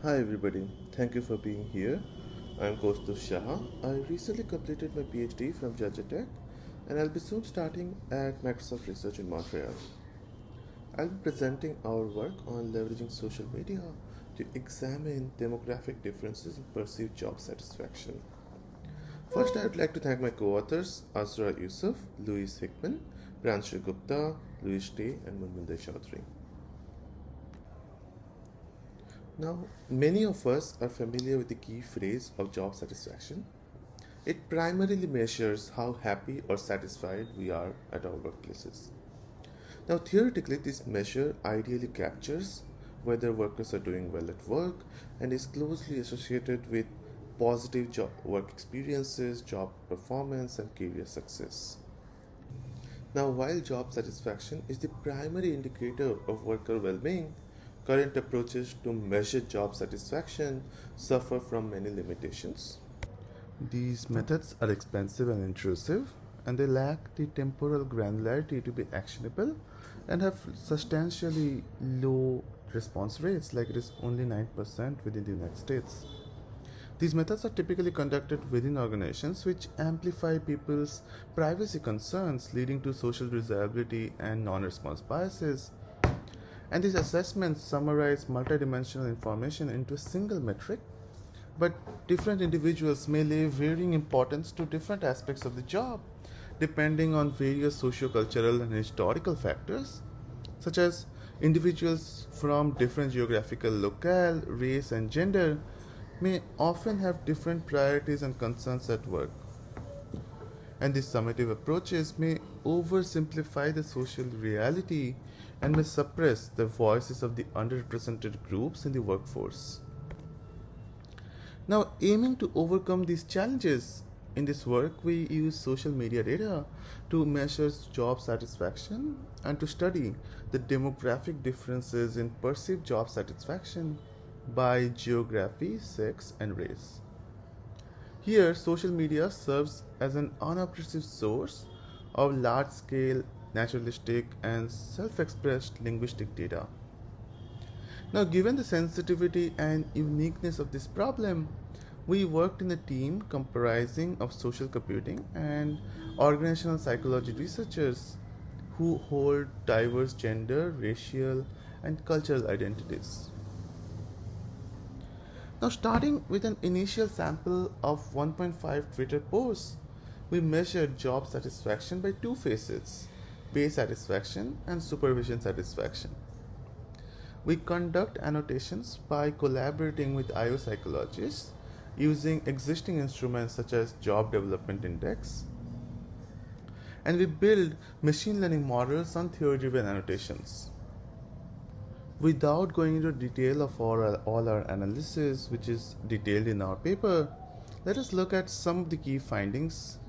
Hi everybody, thank you for being here. I'm Kaustuv Shah. I recently completed my PhD from Georgia Tech and I'll be soon starting at Microsoft Research in Montreal. I'll be presenting our work on leveraging social media to examine demographic differences in perceived job satisfaction. First, I would like to thank my co-authors Azra Yusuf, Louise Hickman, Pranshu Gupta, Louis Day, and Munmunday Chaudhary. Now, many of us are familiar with the key phrase of job satisfaction. It primarily measures how happy or satisfied we are at our workplaces. Now, theoretically, this measure ideally captures whether workers are doing well at work and is closely associated with positive job work experiences, job performance, and career success. Now, while job satisfaction is the primary indicator of worker well being, current approaches to measure job satisfaction suffer from many limitations. These methods are expensive and intrusive, and they lack the temporal granularity to be actionable and have substantially low response rates, like it is only 9% within the United States. These methods are typically conducted within organizations which amplify people's privacy concerns, leading to social desirability and non response biases. And these assessments summarize multidimensional information into a single metric, but different individuals may lay varying importance to different aspects of the job, depending on various socio-cultural and historical factors, such as individuals from different geographical locale, race, and gender may often have different priorities and concerns at work. And these summative approaches may oversimplify the social reality and may suppress the voices of the underrepresented groups in the workforce. Now, aiming to overcome these challenges, in this work we use social media data to measure job satisfaction and to study the demographic differences in perceived job satisfaction by geography, sex, and race. Here, social media serves as an unobtrusive source of large scale, naturalistic, and self expressed linguistic data. Now, given the sensitivity and uniqueness of this problem, we worked in a team comprising of social computing and organizational psychology researchers who hold diverse gender, racial, and cultural identities. Now, starting with an initial sample of 1.5 Twitter posts, we measured job satisfaction by two facets: pay satisfaction and supervision satisfaction. We conduct annotations by collaborating with IO psychologists using existing instruments such as Job Development Index, and we build machine learning models on theory driven annotations. Without going into detail of all our analysis, which is detailed in our paper, let us look at some of the key findings.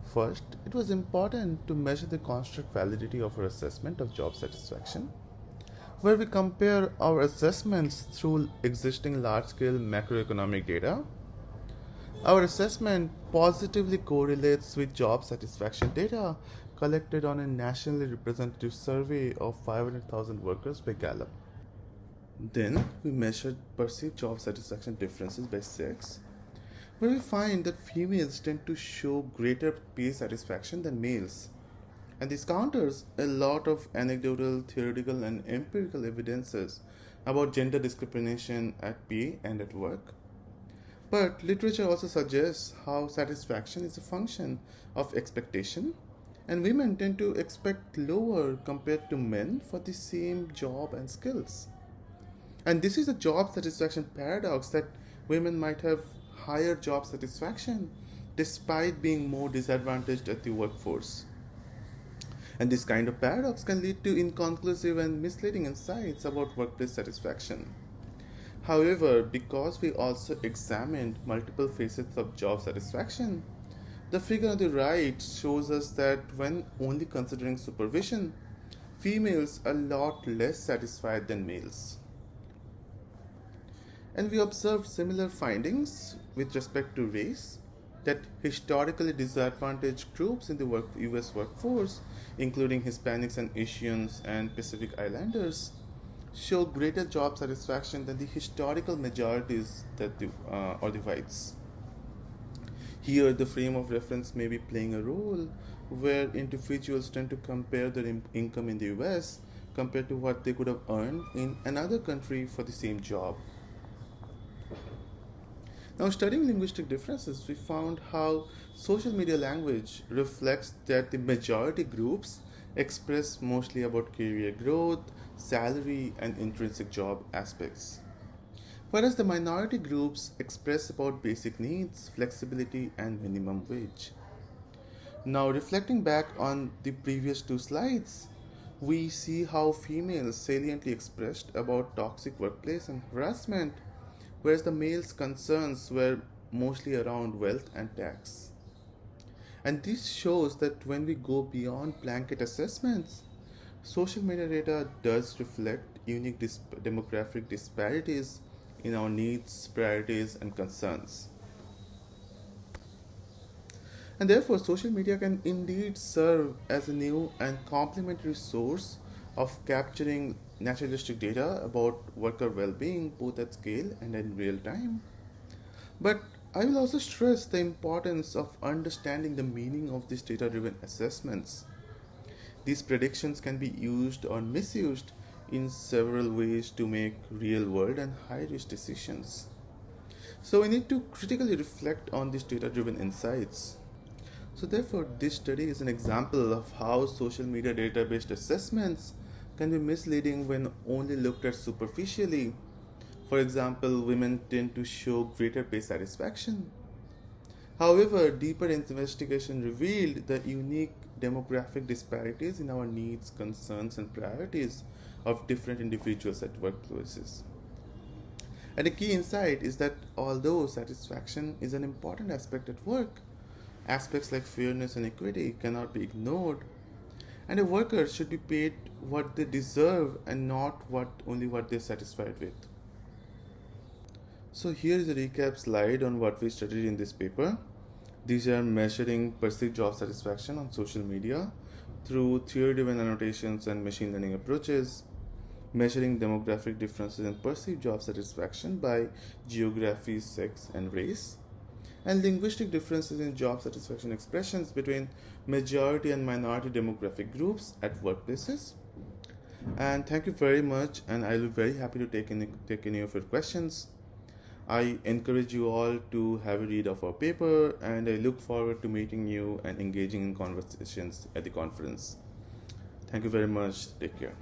First, it was important to measure the construct validity of our assessment of job satisfaction, where we compare our assessments through existing large scale macroeconomic data. Our assessment positively correlates with job satisfaction data collected on a nationally representative survey of 500,000 workers by Gallup. Then we measured perceived job satisfaction differences by sex, where we find that females tend to show greater pay satisfaction than males. And this counters a lot of anecdotal, theoretical, and empirical evidences about gender discrimination at pay and at work. But literature also suggests how satisfaction is a function of expectation, and women tend to expect lower compared to men for the same job and skills. And this is a job satisfaction paradox that women might have higher job satisfaction despite being more disadvantaged at the workforce. And this kind of paradox can lead to inconclusive and misleading insights about workplace satisfaction. However, because we also examined multiple facets of job satisfaction, the figure on the right shows us that when only considering supervision, females are a lot less satisfied than males. And we observed similar findings with respect to race, that historically disadvantaged groups in the US workforce, including Hispanics and Asians and Pacific Islanders, show greater job satisfaction than the historical majorities or the whites. Here, the frame of reference may be playing a role where individuals tend to compare their income in the US compared to what they could have earned in another country for the same job. Now, studying linguistic differences, we found how social media language reflects that the majority groups express mostly about career growth, salary, and intrinsic job aspects, whereas the minority groups express about basic needs, flexibility, and minimum wage. Now, reflecting back on the previous two slides, we see how females saliently expressed about toxic workplace and harassment, whereas the males' concerns were mostly around wealth and tax. And this shows that when we go beyond blanket assessments, social media data does reflect unique demographic disparities in our needs, priorities, and concerns. And therefore, social media can indeed serve as a new and complementary source of capturing naturalistic data about worker well being, both at scale and in real time. But I will also stress the importance of understanding the meaning of these data driven assessments. These predictions can be used or misused in several ways to make real world and high risk decisions. So we need to critically reflect on these data driven insights. So, therefore, this study is an example of how social media data based assessments can be misleading when only looked at superficially. For example, women tend to show greater pay satisfaction. However, deeper investigation revealed the unique demographic disparities in our needs, concerns, and priorities of different individuals at workplaces. And a key insight is that although satisfaction is an important aspect at work, aspects like fairness and equity cannot be ignored, and a worker should be paid what they deserve and not only what they're satisfied with. So here is a recap slide on what we studied in this paper. These are measuring perceived job satisfaction on social media through theory-driven annotations and machine learning approaches, measuring demographic differences in perceived job satisfaction by geography, sex, and race, and linguistic differences in job satisfaction expressions between majority and minority demographic groups at workplaces. And thank you very much, and I'll be very happy to take any of your questions. I encourage you all to have a read of our paper, and I look forward to meeting you and engaging in conversations at the conference. Thank you very much. Take care.